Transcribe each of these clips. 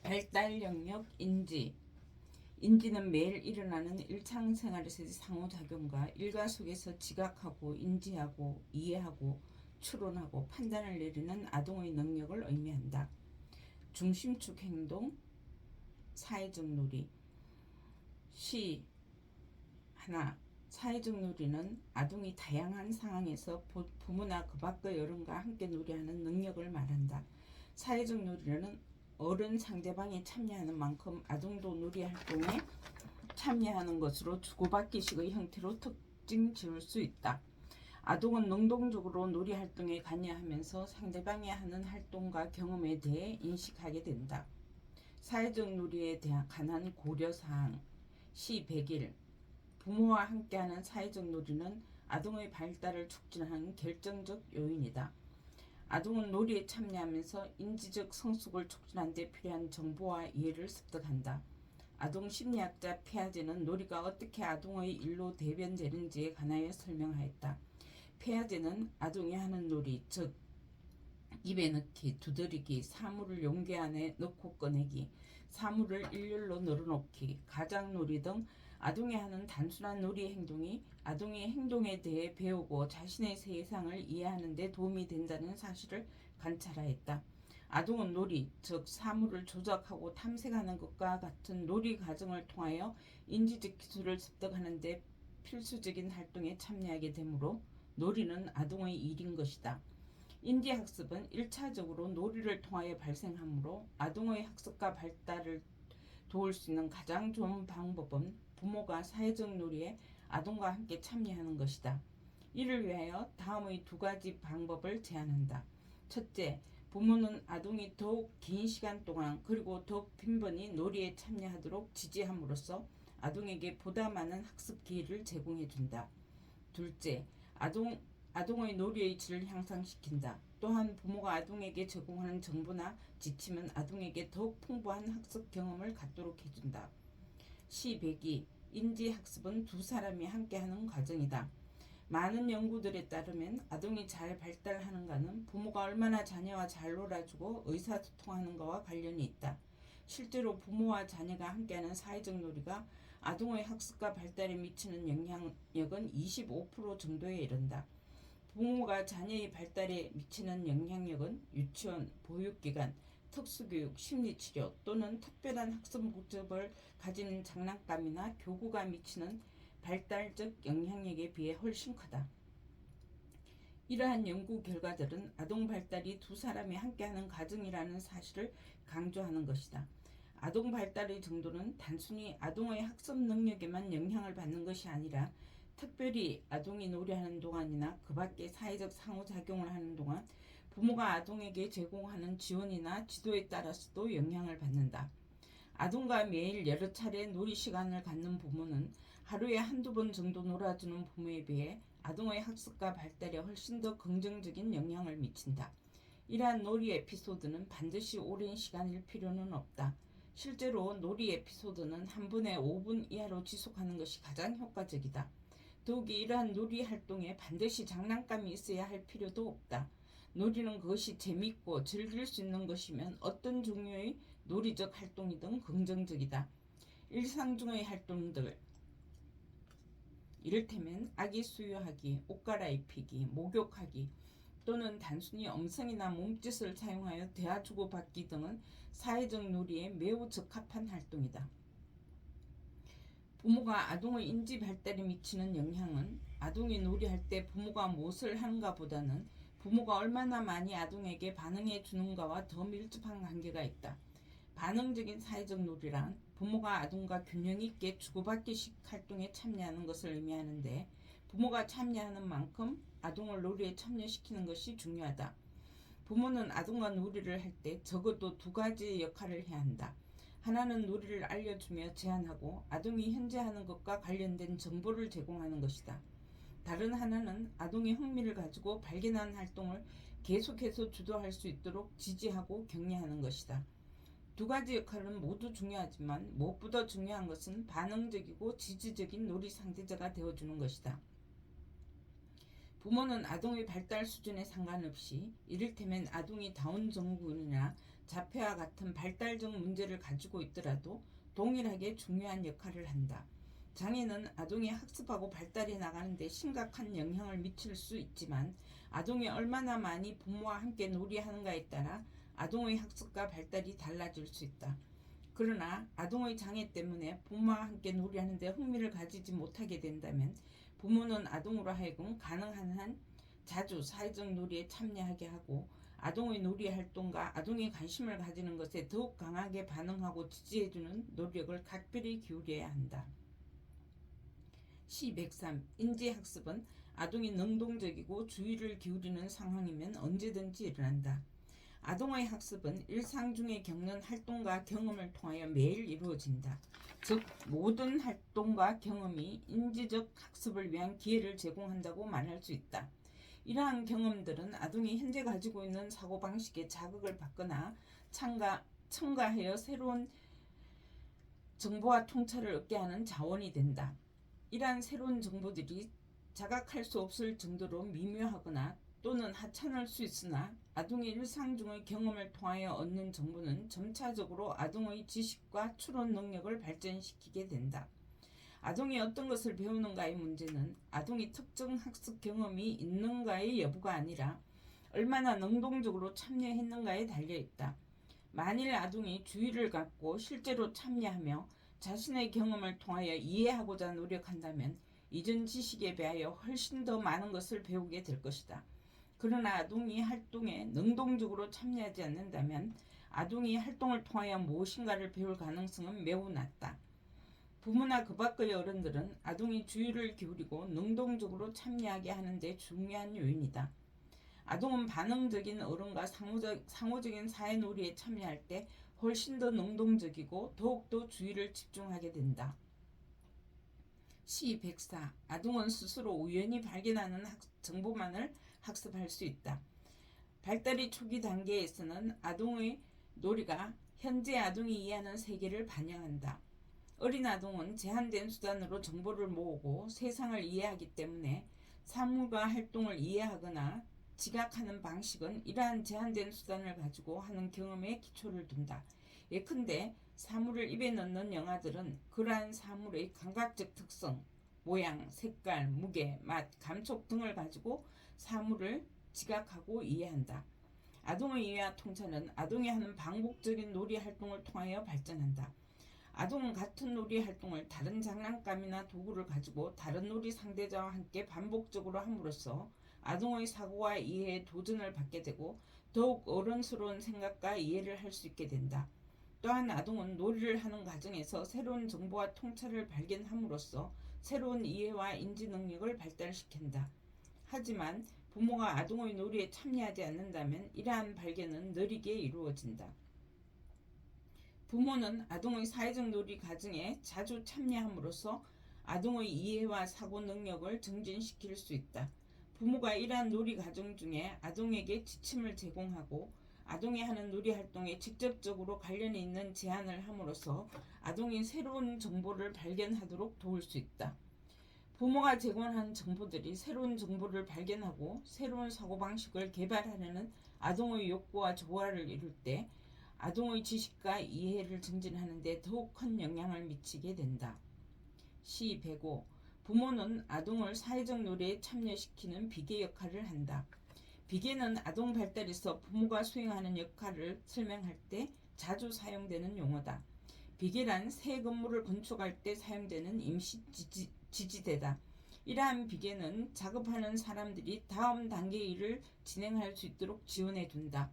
발달 영역 인지. 인지는 매일 일어나는 일상생활에서의 상호작용과 일과 속에서 지각하고 인지하고 이해하고 추론하고 판단을 내리는 아동의 능력을 의미한다. 중심축 행동, 사회적 놀이. 시 하나. 사회적 놀이는 아동이 다양한 상황에서 부모나 그 밖의 어른과 함께 놀이하는 능력을 말한다. 사회적 놀이는 어른 상대방이 참여하는 만큼 아동도 놀이 활동에 참여하는 것으로 주고받기식의 형태로 특징 지을 수 있다. 아동은 능동적으로 놀이 활동에 관여하면서 상대방이 하는 활동과 경험에 대해 인식하게 된다. 사회적 놀이에 관한 고려사항. 시 100일. 부모와 함께하는 사회적 놀이는 아동의 발달을 촉진하는 결정적 요인이다. 아동은 놀이에 참여하면서 인지적 성숙을 촉진하는 데 필요한 정보와 이해를 습득한다. 아동 심리학자 피아제는 놀이가 어떻게 아동의 일로 대변되는지에 관하여 설명하였다. 피아제는 아동이 하는 놀이, 즉 입에 넣기, 두드리기, 사물을 용기 안에 넣고 꺼내기, 사물을 일렬로 늘어놓기, 가장놀이 등 아동이 하는 단순한 놀이 행동이 아동의 행동에 대해 배우고 자신의 세상을 이해하는 데 도움이 된다는 사실을 관찰하였다. 아동은 놀이, 즉 사물을 조작하고 탐색하는 것과 같은 놀이 과정을 통하여 인지적 기술을 습득하는 데 필수적인 활동에 참여하게 되므로 놀이는 아동의 일인 것이다. 인지학습은 1차적으로 놀이를 통하여 발생하므로 아동의 학습과 발달을 도울 수 있는 가장 좋은 방법은 부모가 사회적 놀이에 아동과 함께 참여하는 것이다. 이를 위하여 다음의 두 가지 방법을 제안한다. 첫째, 부모는 아동이 더욱 긴 시간 동안 그리고 더욱 빈번히 놀이에 참여하도록 지지함으로써 아동에게 보다 많은 학습 기회를 제공해준다. 둘째, 아동의 놀이의 질을 향상시킨다. 또한 부모가 아동에게 제공하는 정보나 지침은 아동에게 더욱 풍부한 학습 경험을 갖도록 해준다. 시 102. 인지학습은 두 사람이 함께하는 과정이다. 많은 연구들에 따르면 아동이 잘 발달하는가는 부모가 얼마나 자녀와 잘 놀아주고 의사소통하는가와 관련이 있다. 실제로 부모와 자녀가 함께하는 사회적 놀이가 아동의 학습과 발달에 미치는 영향력은 25% 정도에 이른다. 부모가 자녀의 발달에 미치는 영향력은 유치원, 보육기관, 특수교육, 심리치료 또는 특별한 학습 목적을 가진 장난감이나 교구가 미치는 발달적 영향력에 비해 훨씬 크다. 이러한 연구 결과들은 아동 발달이 두 사람이 함께하는 과정이라는 사실을 강조하는 것이다. 아동 발달의 정도는 단순히 아동의 학습 능력에만 영향을 받는 것이 아니라 특별히 아동이 놀이하는 동안이나 그 밖의 사회적 상호작용을 하는 동안 부모가 아동에게 제공하는 지원이나 지도에 따라서도 영향을 받는다. 아동과 매일 여러 차례 놀이 시간을 갖는 부모는 하루에 한두 번 정도 놀아주는 부모에 비해 아동의 학습과 발달에 훨씬 더 긍정적인 영향을 미친다. 이러한 놀이 에피소드는 반드시 오랜 시간일 필요는 없다. 실제로 놀이 에피소드는 한 번에 5분 이하로 지속하는 것이 가장 효과적이다. 더욱이 이러한 놀이 활동에 반드시 장난감이 있어야 할 필요도 없다. 놀이는 그것이 재밌고 즐길 수 있는 것이면 어떤 종류의 놀이적 활동이든 긍정적이다. 일상 중의 활동들, 이를테면 아기 수유하기, 옷 갈아입히기, 목욕하기 또는 단순히 음성이나 몸짓을 사용하여 대화 주고받기 등은 사회적 놀이에 매우 적합한 활동이다. 부모가 아동의 인지 발달에 미치는 영향은 아동이 놀이할 때 부모가 무엇을 하는가 보다는 부모가 얼마나 많이 아동에게 반응해 주는가와 더 밀접한 관계가 있다. 반응적인 사회적 놀이란 부모가 아동과 균형 있게 주고받기식 활동에 참여하는 것을 의미하는데 부모가 참여하는 만큼 아동을 놀이에 참여시키는 것이 중요하다. 부모는 아동과 놀이를 할 때 적어도 두 가지 역할을 해야 한다. 하나는 놀이를 알려주며 제안하고 아동이 현재 하는 것과 관련된 정보를 제공하는 것이다. 다른 하나는 아동이 흥미를 가지고 발견한 활동을 계속해서 주도할 수 있도록 지지하고 격려하는 것이다. 두 가지 역할은 모두 중요하지만 무엇보다 중요한 것은 반응적이고 지지적인 놀이 상대자가 되어주는 것이다. 부모는 아동의 발달 수준에 상관없이 이를테면 아동이 다운 증후군이나 자폐와 같은 발달적 문제를 가지고 있더라도 동일하게 중요한 역할을 한다. 장애는 아동이 학습하고 발달해 나가는 데 심각한 영향을 미칠 수 있지만 아동이 얼마나 많이 부모와 함께 놀이하는가에 따라 아동의 학습과 발달이 달라질 수 있다. 그러나 아동의 장애 때문에 부모와 함께 놀이하는 데 흥미를 가지지 못하게 된다면 부모는 아동으로 하여금 가능한 한 자주 사회적 놀이에 참여하게 하고 아동의 놀이 활동과 아동이 관심을 가지는 것에 더욱 강하게 반응하고 지지해주는 노력을 각별히 기울여야 한다. C103. 인지학습은 아동이 능동적이고 주의를 기울이는 상황이면 언제든지 일어난다. 아동의 학습은 일상 중에 겪는 활동과 경험을 통하여 매일 이루어진다. 즉 모든 활동과 경험이 인지적 학습을 위한 기회를 제공한다고 말할 수 있다. 이러한 경험들은 아동이 현재 가지고 있는 사고방식에 자극을 받거나 첨가하여 새로운 정보와 통찰을 얻게 하는 자원이 된다. 이러한 새로운 정보들이 자각할 수 없을 정도로 미묘하거나 또는 하찮을 수 있으나 아동의 일상 중의 경험을 통하여 얻는 정보는 점차적으로 아동의 지식과 추론 능력을 발전시키게 된다. 아동이 어떤 것을 배우는가의 문제는 아동이 특정 학습 경험이 있는가의 여부가 아니라 얼마나 능동적으로 참여했는가에 달려있다. 만일 아동이 주의를 갖고 실제로 참여하며 자신의 경험을 통하여 이해하고자 노력한다면 이전 지식에 비하여 훨씬 더 많은 것을 배우게 될 것이다. 그러나 아동이 활동에 능동적으로 참여하지 않는다면 아동이 활동을 통하여 무엇인가를 배울 가능성은 매우 낮다. 부모나 그 밖의 어른들은 아동이 주의를 기울이고 능동적으로 참여하게 하는 데 중요한 요인이다. 아동은 반응적인 어른과 상호적인 사회놀이에 참여할 때 훨씬 더 능동적이고 더욱더 주의를 집중하게 된다. C104. 아동은 스스로 우연히 발견하는 정보만을 학습할 수 있다. 발달이 초기 단계에서는 아동의 놀이가 현재 아동이 이해하는 세계를 반영한다. 어린 아동은 제한된 수단으로 정보를 모으고 세상을 이해하기 때문에 사물과 활동을 이해하거나 지각하는 방식은 이러한 제한된 수단을 가지고 하는 경험에 기초를 둔다. 예컨대 사물을 입에 넣는 영아들은 그러한 사물의 감각적 특성, 모양, 색깔, 무게, 맛, 감촉 등을 가지고 사물을 지각하고 이해한다. 아동의 이해와 통찰은 아동이 하는 반복적인 놀이 활동을 통하여 발전한다. 아동은 같은 놀이 활동을 다른 장난감이나 도구를 가지고 다른 놀이 상대자와 함께 반복적으로 함으로써 아동의 사고와 이해에 도전을 받게 되고 더욱 어른스러운 생각과 이해를 할 수 있게 된다. 또한 아동은 놀이를 하는 과정에서 새로운 정보와 통찰을 발견함으로써 새로운 이해와 인지 능력을 발달시킨다. 하지만 부모가 아동의 놀이에 참여하지 않는다면 이러한 발견은 느리게 이루어진다. 부모는 아동의 사회적 놀이 과정에 자주 참여함으로써 아동의 이해와 사고 능력을 증진시킬 수 있다. 부모가 이러한 놀이 과정 중에 아동에게 지침을 제공하고 아동이 하는 놀이 활동에 직접적으로 관련이 있는 제안을 함으로써 아동이 새로운 정보를 발견하도록 도울 수 있다. 부모가 제공한 정보들이 새로운 정보를 발견하고 새로운 사고방식을 개발하려는 아동의 욕구와 조화를 이룰 때 아동의 지식과 이해를 증진하는 데 더욱 큰 영향을 미치게 된다. C105. 부모는 아동을 사회적 놀이에 참여시키는 비계 역할을 한다. 비계는 아동 발달에서 부모가 수행하는 역할을 설명할 때 자주 사용되는 용어다. 비계란 새 건물을 건축할 때 사용되는 임시 지지대다. 이러한 비계는 작업하는 사람들이 다음 단계의 일을 진행할 수 있도록 지원해 둔다.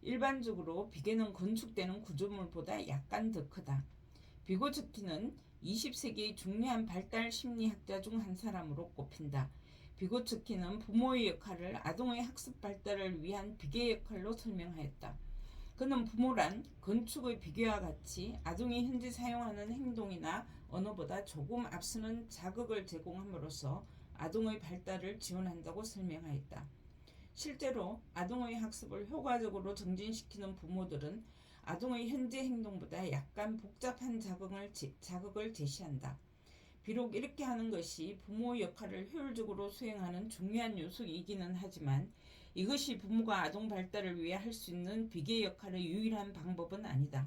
일반적으로 비계는 건축되는 구조물보다 약간 더 크다. 비고츠키는 20세기의 중요한 발달 심리학자 중 한 사람으로 꼽힌다. 비고츠키는 부모의 역할을 아동의 학습 발달을 위한 비계 역할로 설명하였다. 그는 부모란 건축의 비계와 같이 아동이 현재 사용하는 행동이나 언어보다 조금 앞서는 자극을 제공함으로써 아동의 발달을 지원한다고 설명하였다. 실제로 아동의 학습을 효과적으로 증진시키는 부모들은 아동의 현재 행동보다 약간 복잡한 자극을 제시한다. 비록 이렇게 하는 것이 부모의 역할을 효율적으로 수행하는 중요한 요소이기는 하지만 이것이 부모가 아동 발달을 위해 할 수 있는 비계 역할의 유일한 방법은 아니다.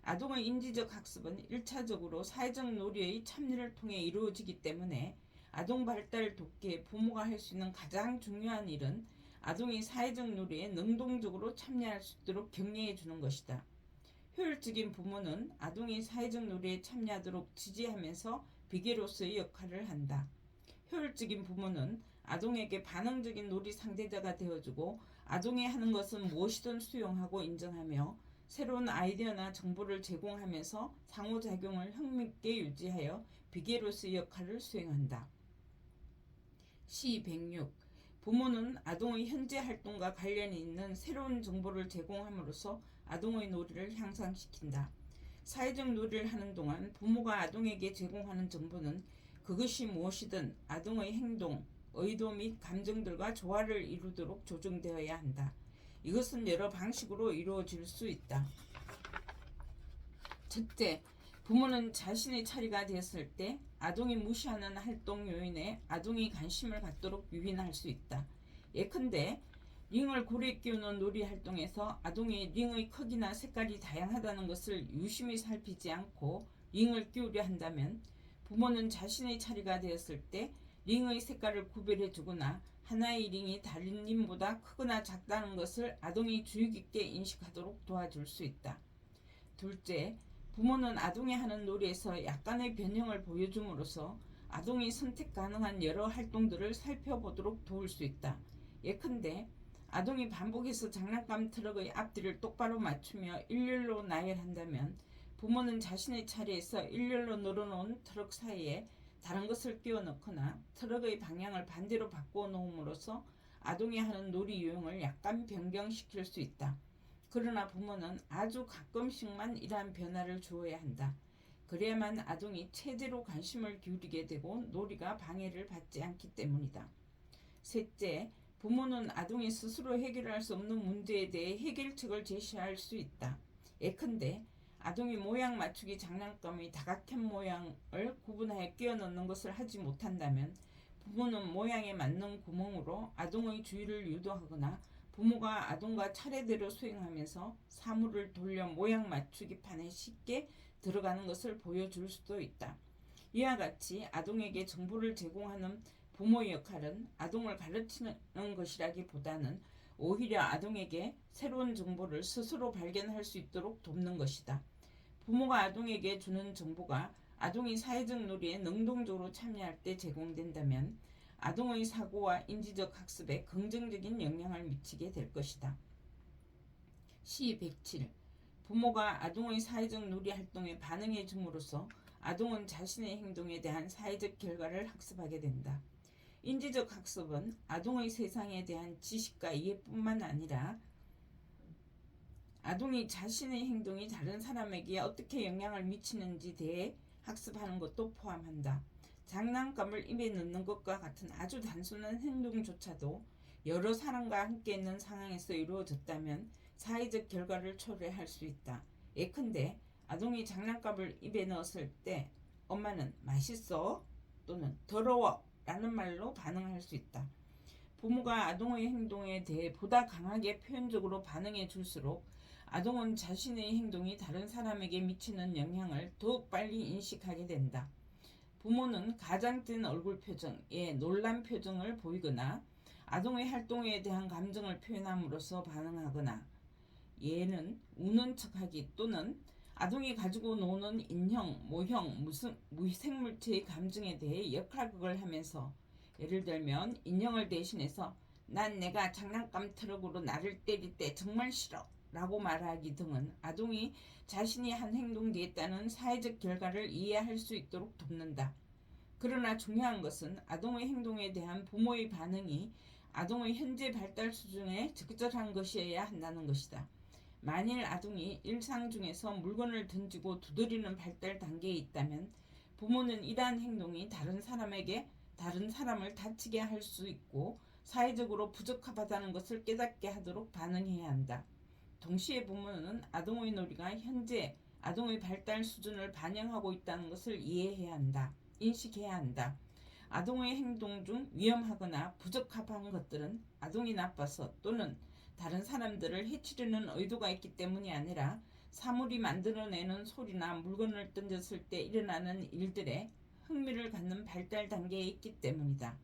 아동의 인지적 학습은 1차적으로 사회적 놀이의 참여를 통해 이루어지기 때문에 아동 발달을 돕기에 부모가 할 수 있는 가장 중요한 일은 아동이 사회적 놀이에 능동적으로 참여할 수 있도록 격려해 주는 것이다. 효율적인 부모는 아동이 사회적 놀이에 참여하도록 지지하면서 비계로서의 역할을 한다. 효율적인 부모는 아동에게 반응적인 놀이 상대자가 되어주고 아동이 하는 것은 무엇이든 수용하고 인정하며 새로운 아이디어나 정보를 제공하면서 상호작용을 흥미있게 유지하여 비계로서의 역할을 수행한다. C106. 부모는 아동의 현재 활동과 관련이 있는 새로운 정보를 제공함으로써 아동의 놀이를 향상시킨다. 사회적 놀이를 하는 동안 부모가 아동에게 제공하는 정보는 그것이 무엇이든 아동의 행동, 의도 및 감정들과 조화를 이루도록 조정되어야 한다. 이것은 여러 방식으로 이루어질 수 있다. 첫째, 부모는 자신의 차례가 되었을 때 아동이 무시하는 활동 요인에 아동이 관심을 갖도록 유인할 수 있다. 예컨대 링을 고래 끼우는 놀이 활동에서 아동이 링의 크기나 색깔이 다양하다는 것을 유심히 살피지 않고 링을 끼우려 한다면 부모는 자신의 차례가 되었을 때 링의 색깔을 구별해 주거나 하나의 링이 다른 링보다 크거나 작다는 것을 아동이 주의 깊게 인식하도록 도와줄 수 있다. 둘째, 부모는 아동이 하는 놀이에서 약간의 변형을 보여줌으로써 아동이 선택 가능한 여러 활동들을 살펴보도록 도울 수 있다. 예컨대 아동이 반복해서 장난감 트럭의 앞뒤를 똑바로 맞추며 일렬로 나열한다면 부모는 자신의 차례에서 일렬로 늘어놓은 트럭 사이에 다른 것을 끼워 넣거나 트럭의 방향을 반대로 바꾸어 놓음으로써 아동이 하는 놀이 유형을 약간 변경시킬 수 있다. 그러나 부모는 아주 가끔씩만 이러한 변화를 주어야 한다. 그래야만 아동이 최대로 관심을 기울이게 되고 놀이가 방해를 받지 않기 때문이다. 셋째, 부모는 아동이 스스로 해결할 수 없는 문제에 대해 해결책을 제시할 수 있다. 예컨대 아동이 모양 맞추기 장난감의 다각형 모양을 구분하여 끼워 넣는 것을 하지 못한다면 부모는 모양에 맞는 구멍으로 아동의 주의를 유도하거나 부모가 아동과 차례대로 수행하면서 사물을 돌려 모양 맞추기 판에 쉽게 들어가는 것을 보여줄 수도 있다. 이와 같이 아동에게 정보를 제공하는 부모의 역할은 아동을 가르치는 것이라기보다는 오히려 아동에게 새로운 정보를 스스로 발견할 수 있도록 돕는 것이다. 부모가 아동에게 주는 정보가 아동이 사회적 놀이에 능동적으로 참여할 때 제공된다면 아동의 사고와 인지적 학습에 긍정적인 영향을 미치게 될 것이다. C107. 부모가 아동의 사회적 놀이 활동에 반응해 줌으로써 아동은 자신의 행동에 대한 사회적 결과를 학습하게 된다. 인지적 학습은 아동의 세상에 대한 지식과 이해뿐만 아니라 아동이 자신의 행동이 다른 사람에게 어떻게 영향을 미치는지 대해 학습하는 것도 포함한다. 장난감을 입에 넣는 것과 같은 아주 단순한 행동조차도 여러 사람과 함께 있는 상황에서 이루어졌다면 사회적 결과를 초래할 수 있다. 예컨대 아동이 장난감을 입에 넣었을 때 엄마는 맛있어 또는 더러워 라는 말로 반응할 수 있다. 부모가 아동의 행동에 대해 보다 강하게 표현적으로 반응해 줄수록 아동은 자신의 행동이 다른 사람에게 미치는 영향을 더욱 빨리 인식하게 된다. 부모는 가장된 얼굴 표정에 놀란 표정을 보이거나 아동의 활동에 대한 감정을 표현함으로써 반응하거나 얘는 우는 척하기 또는 아동이 가지고 노는 인형, 모형, 무생물체의 감정에 대해 역할극을 하면서 예를 들면 인형을 대신해서 난 내가 장난감 트럭으로 나를 때릴 때 정말 싫어 라고 말하기 등은 아동이 자신이 한 행동 뒤에 따른 사회적 결과를 이해할 수 있도록 돕는다. 그러나 중요한 것은 아동의 행동에 대한 부모의 반응이 아동의 현재 발달 수준에 적절한 것이어야 한다는 것이다. 만일 아동이 일상 중에서 물건을 던지고 두드리는 발달 단계에 있다면 부모는 이러한 행동이 다른 사람을 다치게 할 수 있고 사회적으로 부적합하다는 것을 깨닫게 하도록 반응해야 한다. 동시에 부모는 아동의 놀이가 현재 아동의 발달 수준을 반영하고 있다는 것을 이해해야 한다. 인식해야 한다. 아동의 행동 중 위험하거나 부적합한 것들은 아동이 나빠서 또는 다른 사람들을 해치려는 의도가 있기 때문이 아니라 사물이 만들어내는 소리나 물건을 던졌을 때 일어나는 일들에 흥미를 갖는 발달 단계에 있기 때문이다.